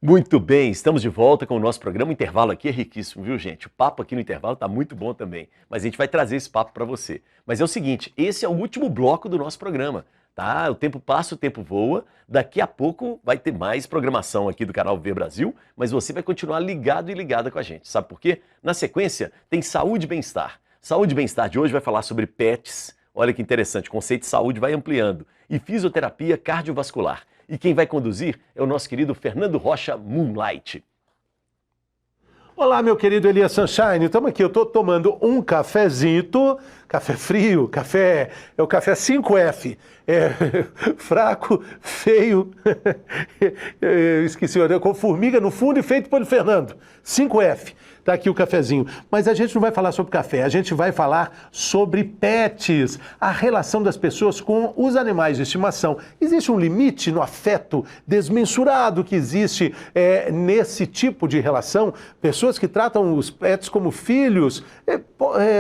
Muito bem, estamos de volta com o nosso programa. O intervalo aqui é riquíssimo, viu, gente? O papo aqui no intervalo está muito bom também, mas a gente vai trazer esse papo para você. Mas é o seguinte, esse é o último bloco do nosso programa, tá? O tempo passa, o tempo voa. Daqui a pouco vai ter mais programação aqui do canal Viver Brasil, mas você vai continuar ligado e ligada com a gente. Sabe por quê? Na sequência tem Saúde e Bem-Estar. Saúde e Bem-Estar de hoje vai falar sobre pets. Olha que interessante, o conceito de saúde vai ampliando. E fisioterapia cardiovascular. E quem vai conduzir é o nosso querido Fernando Rocha Moonlight. Olá, meu querido Elias Sunshine, estamos aqui, eu estou tomando um cafezinho, café frio, é o café 5F, fraco, feio, eu esqueci, com formiga no fundo e feito pelo Fernando, 5F. Tá aqui o cafezinho. Mas a gente não vai falar sobre café, a gente vai falar sobre pets, a relação das pessoas com os animais de estimação. Existe um limite no afeto desmensurado que existe nesse tipo de relação? Pessoas que tratam os pets como filhos.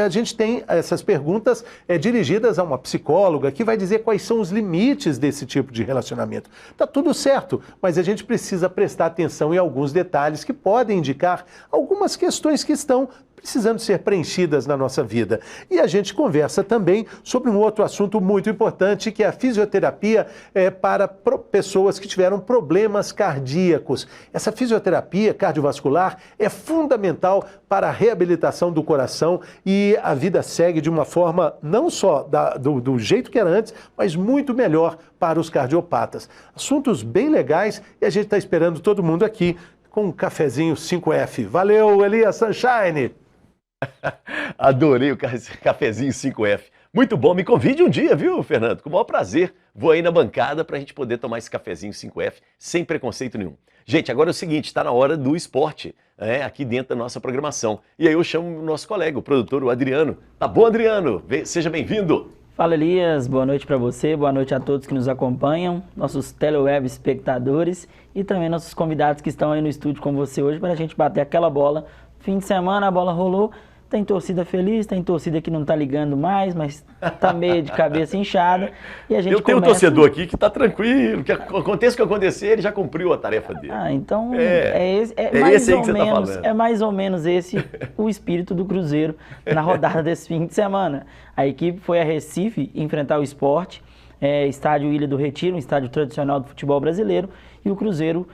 A gente tem essas perguntas dirigidas a uma psicóloga que vai dizer quais são os limites desse tipo de relacionamento. Tá tudo certo, mas a gente precisa prestar atenção em alguns detalhes que podem indicar algumas questões que estão precisando ser preenchidas na nossa vida. E a gente conversa também sobre um outro assunto muito importante, que é a fisioterapia para pessoas que tiveram problemas cardíacos. Essa fisioterapia cardiovascular é fundamental para a reabilitação do coração e a vida segue de uma forma não só do jeito que era antes, mas muito melhor para os cardiopatas. Assuntos bem legais e a gente está esperando todo mundo aqui com um cafezinho 5F. Valeu, Elias Sunshine! Adorei o cafezinho 5F. Muito bom, me convide um dia, viu, Fernando? Com o maior prazer, vou aí na bancada para a gente poder tomar esse cafezinho 5F sem preconceito nenhum. Gente, agora é o seguinte, está na hora do esporte, aqui dentro da nossa programação. E aí eu chamo o nosso colega, o produtor, o Adriano. Tá bom, Adriano? Seja bem-vindo! Fala, Elias, boa noite para você, boa noite a todos que nos acompanham, nossos teleweb espectadores e também nossos convidados que estão aí no estúdio com você hoje para a gente bater aquela bola. Fim de semana a bola rolou, tem torcida feliz, tem torcida que não tá ligando mais, mas tá meio de cabeça inchada e a gente tenho um torcedor aqui que tá tranquilo, que aconteça o que acontecer, ele já cumpriu a tarefa dele. Então é mais ou menos esse o espírito do Cruzeiro na rodada desse fim de semana. A equipe foi a Recife enfrentar o Sport, estádio Ilha do Retiro, um estádio tradicional do futebol brasileiro, e o Cruzeiro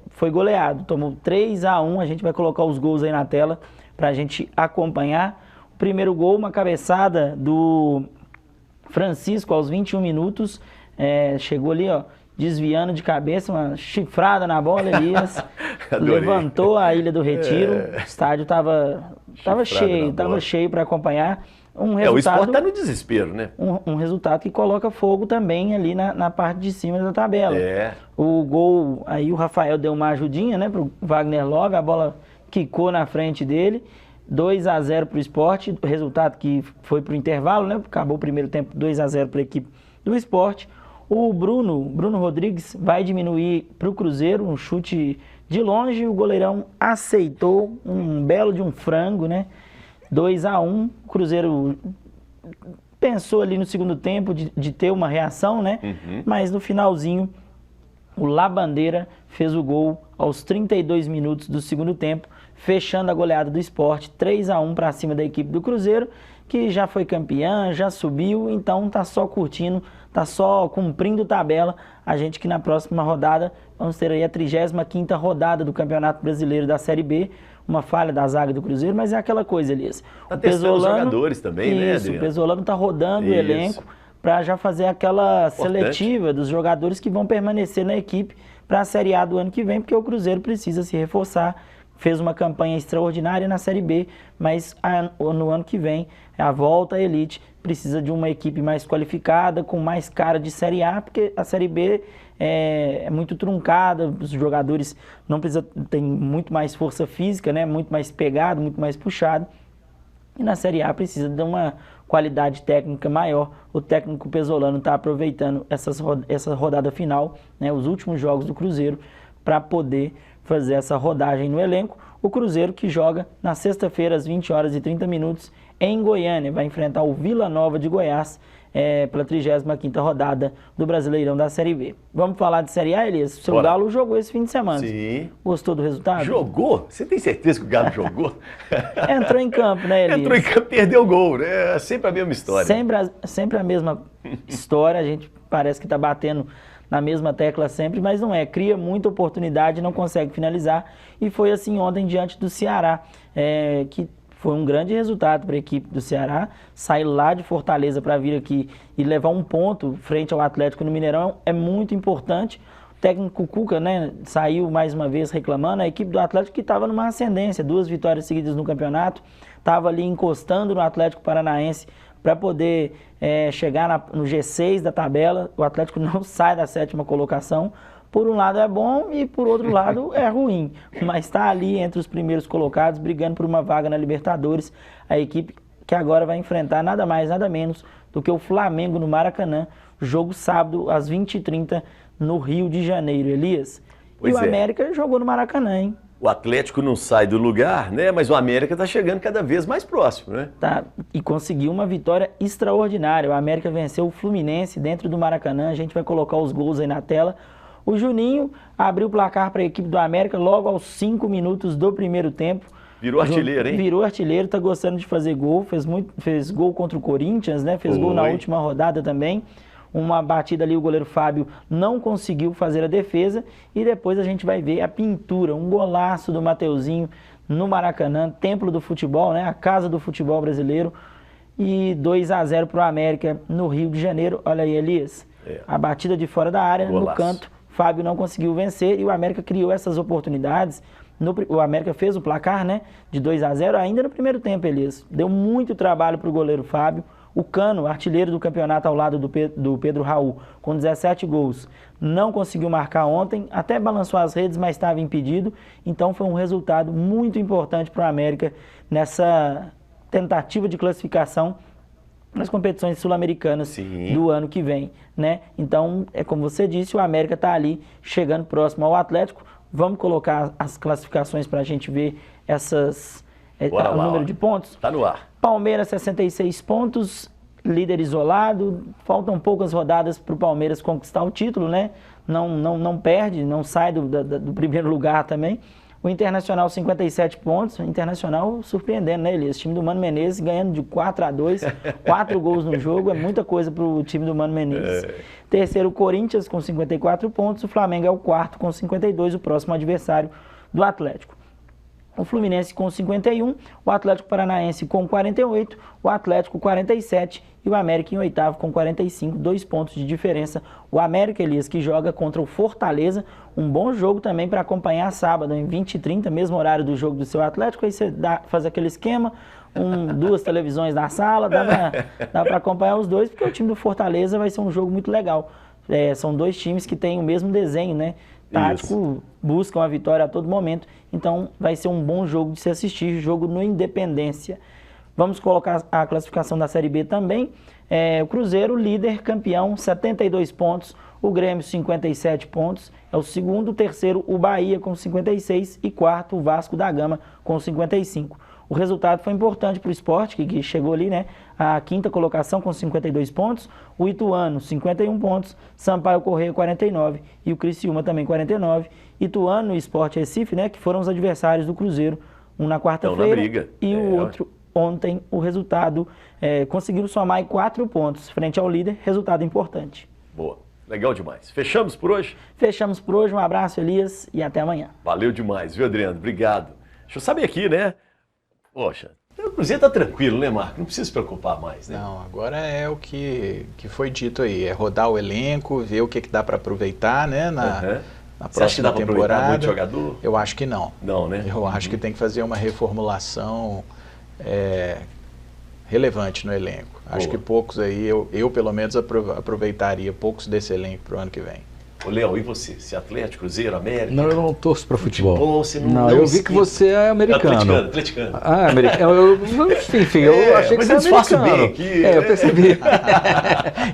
foi goleado, tomou 3-1, a gente vai colocar os gols aí na tela para a gente acompanhar. O primeiro gol, uma cabeçada do Francisco aos 21 minutos, chegou ali, ó, desviando de cabeça, uma chifrada na bola, Elias, levantou a Ilha do Retiro, o estádio tava cheio para acompanhar. O Sport tá no desespero, né? Um resultado que coloca fogo também ali na parte de cima da tabela. O gol, aí o Rafael deu uma ajudinha, né, pro Wagner Love, a bola quicou na frente dele, 2-0 pro Sport, o resultado que foi pro intervalo, né? Acabou o primeiro tempo 2-0 para a equipe do Sport. O Bruno Rodrigues vai diminuir pro Cruzeiro, um chute de longe, o goleirão aceitou um belo de um frango, né? 2-1, o Cruzeiro pensou ali no segundo tempo de ter uma reação, né? Mas no finalzinho, o Labandeira fez o gol aos 32 minutos do segundo tempo, fechando a goleada do Sport, 3-1 para cima da equipe do Cruzeiro, que já foi campeã, já subiu, então tá só curtindo, tá só cumprindo tabela. A gente que na próxima rodada vamos ter aí a 35ª rodada do Campeonato Brasileiro da Série B, uma falha da zaga do Cruzeiro, mas é aquela coisa, Elias. Tá testando os jogadores também, né, Adriano? O Pesolano tá rodando o elenco para já fazer aquela seletiva dos jogadores que vão permanecer na equipe para a Série A do ano que vem, porque o Cruzeiro precisa se reforçar. Fez uma campanha extraordinária na Série B, mas no ano que vem, a volta à elite precisa de uma equipe mais qualificada, com mais cara de Série A, porque a Série B é muito truncada, os jogadores têm muito mais força física, né? Muito mais pegado, muito mais puxado. E na Série A precisa de uma qualidade técnica maior. O técnico Pesolano está aproveitando essa rodada final, né? Os últimos jogos do Cruzeiro, para poder fazer essa rodagem no elenco. O Cruzeiro que joga na sexta-feira às 20h30 em Goiânia, vai enfrentar o Vila Nova de Goiás. pela 35ª rodada do Brasileirão da Série B. Vamos falar de Série A, Elias? O seu Galo jogou esse fim de semana. Sim. Gostou do resultado? Jogou? Você tem certeza que o Galo jogou? Entrou em campo, né, Elias? Entrou em campo, perdeu o gol, né? Sempre a mesma história. Sempre a mesma história, a gente parece que está batendo na mesma tecla sempre, mas não é. Cria muita oportunidade, não consegue finalizar. E foi assim ontem diante do Ceará, que foi um grande resultado para a equipe do Ceará. Sair lá de Fortaleza para vir aqui e levar um ponto frente ao Atlético no Mineirão é muito importante. O técnico Cuca, né, saiu mais uma vez reclamando. A equipe do Atlético que estava numa ascendência, 2 vitórias seguidas no campeonato, estava ali encostando no Atlético Paranaense para poder chegar no G6 da tabela. O Atlético não sai da 7ª colocação. Por um lado é bom e por outro lado é ruim, mas está ali entre os primeiros colocados, brigando por uma vaga na Libertadores. A equipe que agora vai enfrentar nada mais, nada menos do que o Flamengo no Maracanã, jogo sábado às 20h30 no Rio de Janeiro, Elias. Pois e o América jogou no Maracanã, hein? O Atlético não sai do lugar, né? Mas o América está chegando cada vez mais próximo, né? Tá, e conseguiu uma vitória extraordinária. O América venceu o Fluminense dentro do Maracanã. A gente vai colocar os gols aí na tela. O Juninho abriu o placar para a equipe do América logo aos 5 minutos do primeiro tempo. Virou artilheiro, hein? Virou artilheiro, tá gostando de fazer gol. Fez gol contra o Corinthians, né? Fez gol na última rodada também. Uma batida ali, o goleiro Fábio não conseguiu fazer a defesa. E depois a gente vai ver a pintura, um golaço do Mateuzinho no Maracanã, templo do futebol, né? A casa do futebol brasileiro. E 2-0 para o América no Rio de Janeiro. Olha aí, Elias. A batida de fora da área, golaço. No canto. Fábio não conseguiu vencer e o América criou essas oportunidades. O América fez o placar, né? De 2-0 ainda no primeiro tempo, Elias. Deu muito trabalho para o goleiro Fábio. O Cano, artilheiro do campeonato ao lado do Pedro Raul, com 17 gols, não conseguiu marcar ontem, até balançou as redes, mas estava impedido. Então foi um resultado muito importante para o América nessa tentativa de classificação nas competições sul-americanas do ano que vem, né? Então, como você disse, o América está ali chegando próximo ao Atlético. Vamos colocar as classificações para a gente ver o número de pontos. Tá no ar. Palmeiras, 66 pontos, líder isolado. Faltam poucas rodadas para o Palmeiras conquistar o título, né? Não perde, não sai do primeiro lugar também. O Internacional, 57 pontos. O Internacional surpreendendo, né, Elias? O time do Mano Menezes ganhando de 4-2, 4 gols no jogo. É muita coisa para o time do Mano Menezes. Terceiro, o Corinthians, com 54 pontos. O Flamengo é o quarto, com 52, o próximo adversário do Atlético. O Fluminense com 51, o Atlético Paranaense com 48, o Atlético 47 e o América em oitavo com 45, 2 pontos de diferença. O América, Elias, que joga contra o Fortaleza, um bom jogo também para acompanhar sábado, em 20h30, mesmo horário do jogo do seu Atlético, aí você faz aquele esquema, 2 televisões na sala, dá para acompanhar os dois, porque o time do Fortaleza vai ser um jogo muito legal. São 2 times que têm o mesmo desenho, né? Tático, buscam a vitória a todo momento, então vai ser um bom jogo de se assistir, jogo no Independência. Vamos colocar a classificação da Série B também. O Cruzeiro, líder, campeão, 72 pontos, o Grêmio, 57 pontos, é o segundo, o terceiro, o Bahia, com 56, e quarto, o Vasco da Gama, com 55. O resultado foi importante para o Sport, que chegou ali, né? A 5ª colocação com 52 pontos, o Ituano 51 pontos, Sampaio Corrêa 49 e o Criciúma também 49. Ituano e Sport Recife, né? Que foram os adversários do Cruzeiro, um na quarta-feira e o outro ontem. O resultado conseguiram somar aí 4 pontos frente ao líder, resultado importante. Boa, legal demais. Fechamos por hoje? Fechamos por hoje, um abraço, Elias, e até amanhã. Valeu demais, viu, Adriano? Obrigado. Deixa eu saber aqui, né? Poxa, o Cruzeiro tá tranquilo, né, Marco? Não precisa se preocupar mais, né? Não, agora é o que foi dito aí, é rodar o elenco, ver o que dá para aproveitar, né, na próxima temporada. Muito jogador? Eu acho que não. Não, né? Eu acho que tem que fazer uma reformulação relevante no elenco. Acho que poucos aí, eu pelo menos aproveitaria poucos desse elenco para o ano que vem. Ô, Léo, e você? Você é Atlético, Cruzeiro, América? Não, eu não torço para futebol. Você não, eu vi que você é americano. Atleticano. Ah, americano. Enfim, eu achei que você é americano. Bem aqui, eu percebi.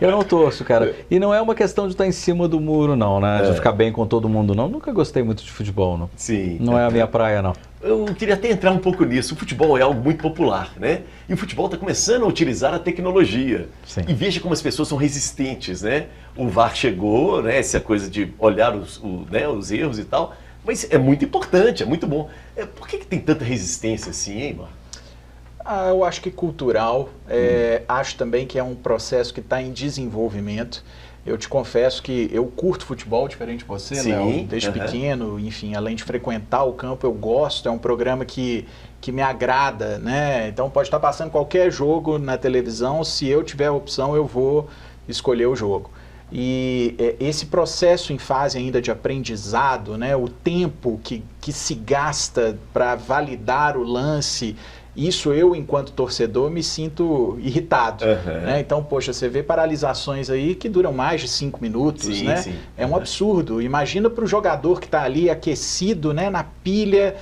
Eu não torço, cara. E não é uma questão de estar em cima do muro, não, né? De ficar bem com todo mundo, não. Nunca gostei muito de futebol, não. Sim. Não é a minha praia, não. eu queria até entrar um pouco nisso. O futebol é algo muito popular, né? E o futebol está começando a utilizar a tecnologia. Sim. E veja como as pessoas são resistentes, né? O VAR chegou, né? Essa coisa de olhar os erros e tal. Mas é muito importante, é muito bom. Por que tem tanta resistência assim, hein, Marcos? Eu acho que cultural. Acho também que é um processo que está em desenvolvimento. Eu te confesso que eu curto futebol, diferente de você, Léo, desde pequeno, enfim, além de frequentar o campo, eu gosto, é um programa que me agrada, né? Então pode estar passando qualquer jogo na televisão, se eu tiver a opção, eu vou escolher o jogo. E esse processo em fase ainda de aprendizado, né? O tempo que se gasta para validar o lance, isso eu, enquanto torcedor, me sinto irritado. Né? Então, poxa, você vê paralisações aí que duram mais de 5 minutos, né? Sim. É um absurdo. Imagina para o jogador que está ali aquecido, né, na pilha,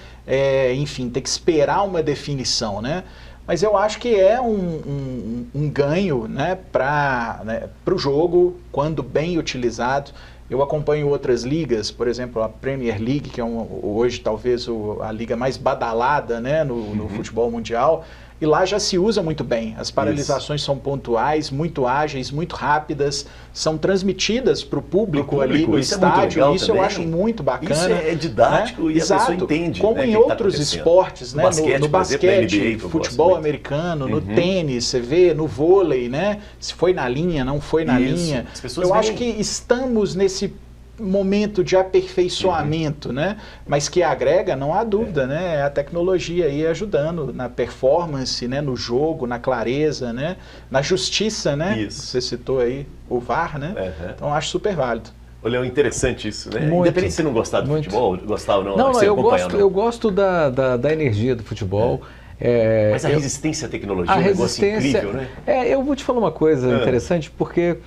enfim, ter que esperar uma definição, né? Mas eu acho que é um ganho, né, para o jogo, quando bem utilizado. Eu acompanho outras ligas, por exemplo, a Premier League, que é hoje talvez a liga mais badalada, né, no futebol mundial, e lá já se usa muito bem. As paralisações são pontuais, muito ágeis, muito rápidas, são transmitidas para o público ali no estádio, isso eu acho muito bacana. Isso é didático, né? E a pessoa entende. Como em outros esportes, né? No basquete, futebol americano, no tênis, você vê, no vôlei, né? Se foi na linha, não foi na linha. Eu acho que estamos nesse momento de aperfeiçoamento, né? Mas que agrega, não há dúvida, né? A tecnologia aí ajudando na performance, né? No jogo, na clareza, né? Na justiça, né? Isso. Você citou aí o VAR, né? Então acho super válido. Olha, é interessante isso, né? Muito. Independente de você não gostar do futebol, gostar ou não. Não, eu gosto da energia do futebol. Mas a resistência à tecnologia é um negócio incrível, né? Eu vou te falar uma coisa interessante, porque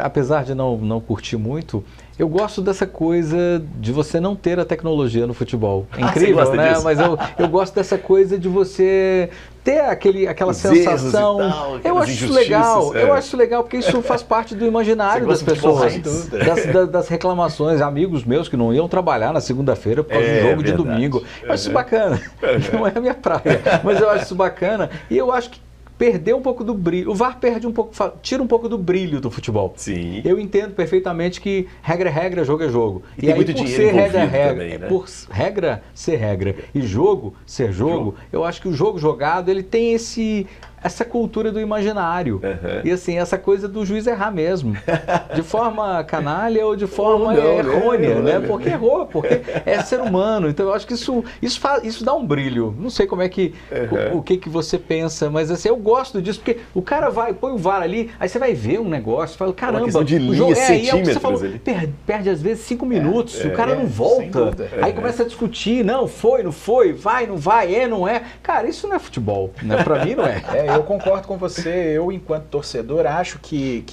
apesar de não curtir muito, eu gosto dessa coisa de você não ter a tecnologia no futebol. É incrível, né? Disso? Mas eu gosto dessa coisa de você ter aquela sensação. Tal, eu acho isso legal. Eu acho isso legal porque isso faz parte do imaginário das pessoas. Das reclamações. Amigos meus que não iam trabalhar na segunda-feira por causa do jogo de domingo. Eu acho isso bacana. Não é a minha praia, mas eu acho isso bacana. E eu acho que perder um pouco do brilho. O VAR tira um pouco do brilho do futebol. Sim. Eu entendo perfeitamente que regra é regra, jogo é jogo. E tem muito dinheiro envolvido também, né? Por regra ser regra e jogo ser jogo, eu acho que o jogo jogado, ele tem essa cultura do imaginário. E assim, essa coisa do juiz errar mesmo. De forma canalha ou de forma errônea, né? Porque errou, porque é ser humano. Então eu acho que isso dá um brilho. Não sei como é que o que você pensa, mas assim, eu gosto disso, porque o cara põe o VAR ali, aí você vai ver um negócio, fala, caramba, de o jogo centímetros aí, você falou, ali. Perde às vezes 5 minutos, o cara não volta. Aí começa a discutir, não foi, vai, não vai, não é. Cara, isso não é futebol, né? Pra mim não é. Eu concordo com você. Eu, enquanto torcedor, acho que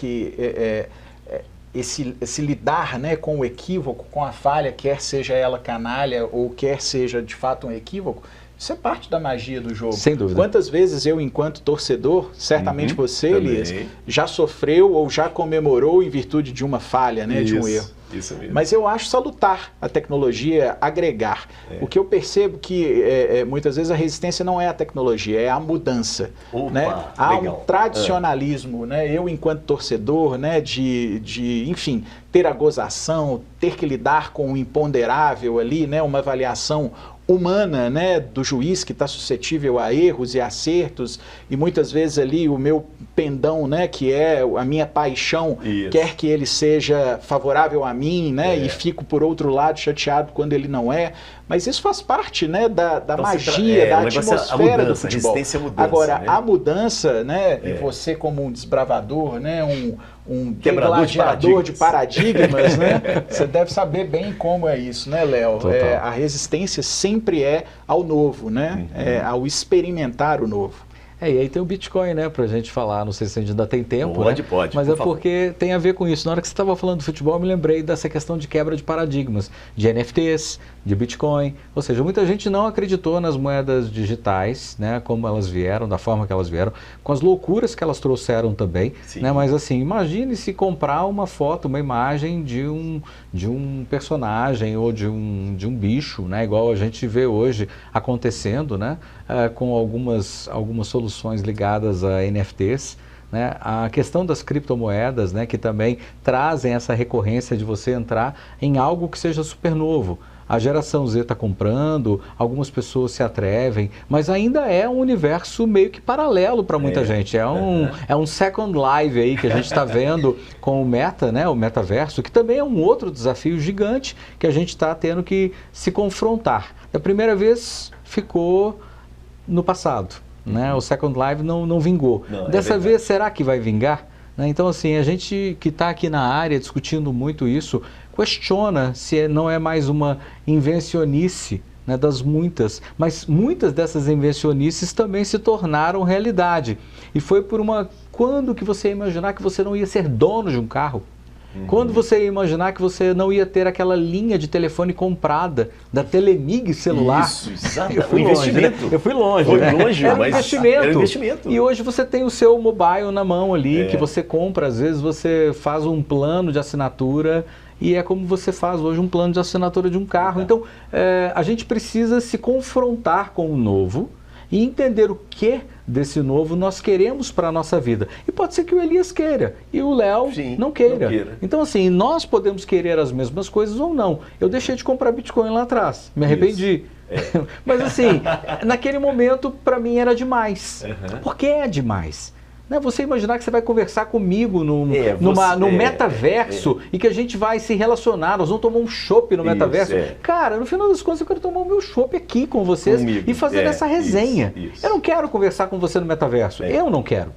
esse lidar, né, com o equívoco, com a falha, quer seja ela canalha ou quer seja de fato um equívoco, isso é parte da magia do jogo. Sem dúvida. Quantas vezes eu, enquanto torcedor, certamente você, Elias, já sofreu ou já comemorou em virtude de uma falha, né, de um erro. Isso mesmo. Mas eu acho salutar a tecnologia agregar. O que eu percebo que muitas vezes a resistência não é a tecnologia, é a mudança. Né? Há um tradicionalismo, né? Eu enquanto torcedor, né? Enfim, ter a gozação, ter que lidar com o imponderável ali, né? Uma avaliação humana, né, do juiz que está suscetível a erros e acertos, e muitas vezes ali o meu pendão, né, que é a minha paixão, quer que ele seja favorável a mim, né, e fico por outro lado chateado quando ele não é, mas isso faz parte, né, da magia, da atmosfera do futebol. A resistência à mudança, agora, né? A mudança, né, e você como um desbravador, né, um quebrador de paradigmas, né? Você deve saber bem como é isso, né, Léo? A resistência sempre é ao novo, né? Ao experimentar o novo. E aí tem o Bitcoin, né, pra gente falar, não sei se a gente ainda tem tempo. Pode. Mas porque tem a ver com isso. Na hora que você estava falando do futebol, eu me lembrei dessa questão de quebra de paradigmas, de NFTs, de Bitcoin. Ou seja, muita gente não acreditou nas moedas digitais, né, como elas vieram, da forma que elas vieram, com as loucuras que elas trouxeram também. Né, mas assim, imagine se comprar uma foto, uma imagem de um personagem ou de um bicho, né, igual a gente vê hoje acontecendo, né, com algumas soluções ligadas a NFTs, né? A questão das criptomoedas, né, que também trazem essa recorrência de você entrar em algo que seja super novo. A geração Z está comprando, algumas pessoas se atrevem, mas ainda é um universo meio que paralelo para muita gente. É um Second Life aí que a gente está vendo com o Meta, né, o metaverso, que também é um outro desafio gigante que a gente está tendo que se confrontar. Da primeira vez ficou no passado, né? O Second Life não vingou. Dessa vez, será que vai vingar? Né? Então, assim, a gente que está aqui na área discutindo muito isso, questiona se não é mais uma invencionice, né, das muitas, mas muitas dessas invencionices também se tornaram realidade. E foi por quando que você ia imaginar que você não ia ser dono de um carro? Quando você ia imaginar que você não ia ter aquela linha de telefone comprada da Telemig celular? Isso, exato. O investimento. Eu fui longe. Foi né? longe, era mas investimento. Era investimento. E hoje você tem o seu mobile na mão ali, que você compra, às vezes você faz um plano de assinatura e é como você faz hoje um plano de assinatura de um carro. Então, a gente precisa se confrontar com o novo e entender o que desse novo nós queremos para a nossa vida. E pode ser que o Elias queira e o Léo não queira. Então, assim, nós podemos querer as mesmas coisas ou não. Eu deixei de comprar Bitcoin lá atrás, me arrependi. Mas, assim, naquele momento, para mim era demais. Por que é demais? Você imaginar que você vai conversar comigo no metaverso e que a gente vai se relacionar, nós vamos tomar um chopp no metaverso. Cara, no final das contas eu quero tomar o meu chopp aqui com vocês e fazer essa resenha. Eu não quero conversar com você no metaverso, eu não quero.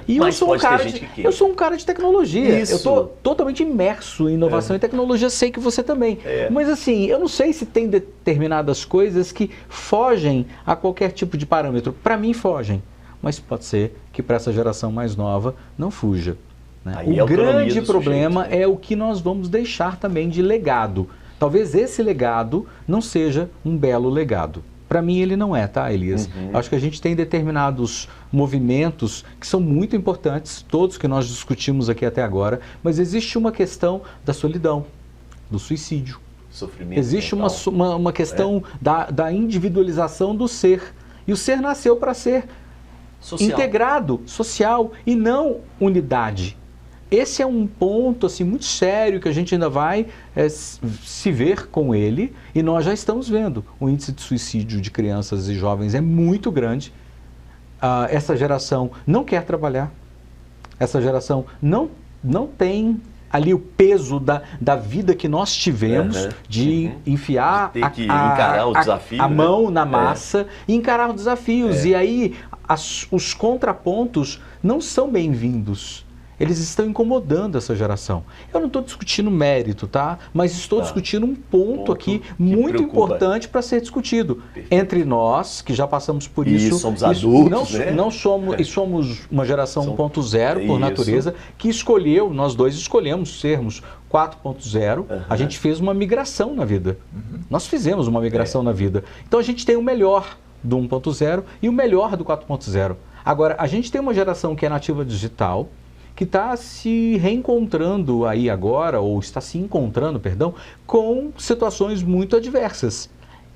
E eu sou um cara de tecnologia, eu estou totalmente imerso em inovação e tecnologia, sei que você também. Mas assim, eu não sei se tem determinadas coisas que fogem a qualquer tipo de parâmetro. Para mim fogem. Mas pode ser que para essa geração mais nova não fuja. Né? O grande problema é o que nós vamos deixar também de legado. Talvez esse legado não seja um belo legado. Para mim ele não é, tá, Elias? Acho que a gente tem determinados movimentos que são muito importantes, todos que nós discutimos aqui até agora, mas existe uma questão da solidão, do suicídio. Sofrimento. Existe uma questão da individualização do ser. E o ser nasceu para ser integrado, social e não unidade. Esse é um ponto assim, muito sério que a gente ainda vai se ver com ele e nós já estamos vendo. O índice de suicídio de crianças e jovens é muito grande. Essa geração não quer trabalhar. Essa geração não tem ali o peso da vida que nós tivemos de enfiar de ter que encarar o desafio, a mão na massa e encarar os desafios. E aí os contrapontos não são bem-vindos. Eles estão incomodando essa geração. Eu não estou discutindo mérito, tá? Mas estou discutindo um ponto aqui muito importante para ser discutido. Entre nós, que já passamos por isso. Somos adultos, E somos uma geração 1.0 por natureza, que escolheu, nós dois escolhemos sermos 4.0. A gente fez uma migração na vida. Nós fizemos uma migração na vida. Então a gente tem o melhor do 1.0 e o melhor do 4.0. Agora, a gente tem uma geração que é nativa digital, que está se reencontrando aí agora, ou está se encontrando, perdão, com situações muito adversas.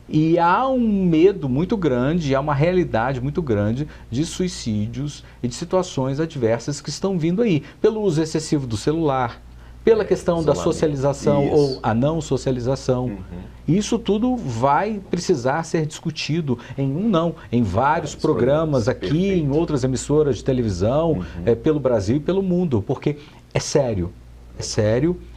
E há um medo muito grande, há uma realidade muito grande de suicídios e de situações adversas que estão vindo aí, pelo uso excessivo do celular, pela questão da socialização ou a não socialização. Isso tudo vai precisar ser discutido em vários programas aqui, em outras emissoras de televisão, pelo Brasil e pelo mundo, porque é sério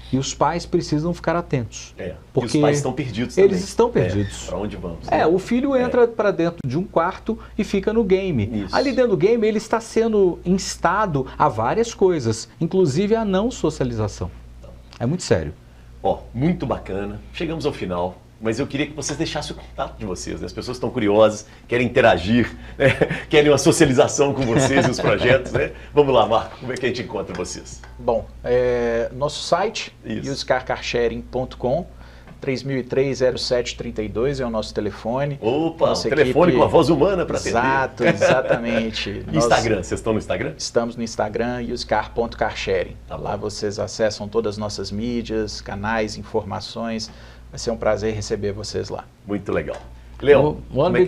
e os pais precisam ficar atentos. Porque e os pais estão perdidos também. Eles estão perdidos. Para onde vamos? O filho entra para dentro de um quarto e fica no game. Ali dentro do game ele está sendo instado a várias coisas, inclusive a não socialização. É muito sério. Muito bacana. Chegamos ao final. mas eu queria que vocês deixassem o contato de vocês, né? As pessoas estão curiosas, querem interagir, né? Querem uma socialização com vocês e os projetos, né? Vamos lá, Marco, como é que a gente encontra vocês? Bom, nosso site, usecarcarsharing.com, 3003-0732 é o nosso telefone. Opa, um telefone com a voz humana para atender. Exato, exatamente. Instagram, vocês estão no Instagram? Estamos no Instagram, usecar.carsharing. Lá vocês acessam todas as nossas mídias, canais, informações. Vai ser um prazer receber vocês lá. Muito legal. Leão, One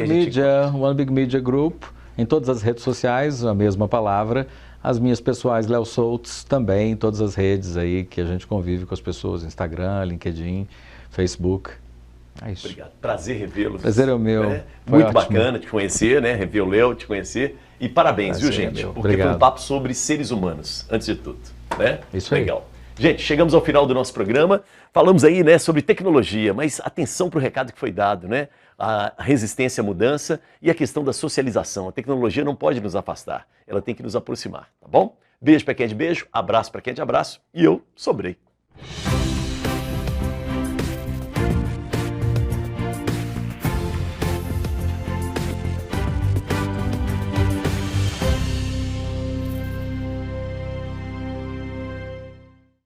Big Media Group, em todas as redes sociais, a mesma palavra. As minhas pessoais, Léo Soltz, também em todas as redes aí que a gente convive com as pessoas, Instagram, LinkedIn, Facebook. É isso. Obrigado. Prazer revê-los. Prazer é o meu. Né? Muito bacana te conhecer, né? Rever o Léo, te conhecer. E parabéns, Prazer, viu, gente? Porque obrigado. foi um papo sobre seres humanos, antes de tudo. Né? Isso aí. Legal. Gente, chegamos ao final do nosso programa. Falamos aí, né, sobre tecnologia, mas atenção para o recado que foi dado, né? A resistência à mudança e a questão da socialização. A tecnologia não pode nos afastar, ela tem que nos aproximar, tá bom? Beijo para quem é de beijo, abraço para quem é de abraço e eu sobrei.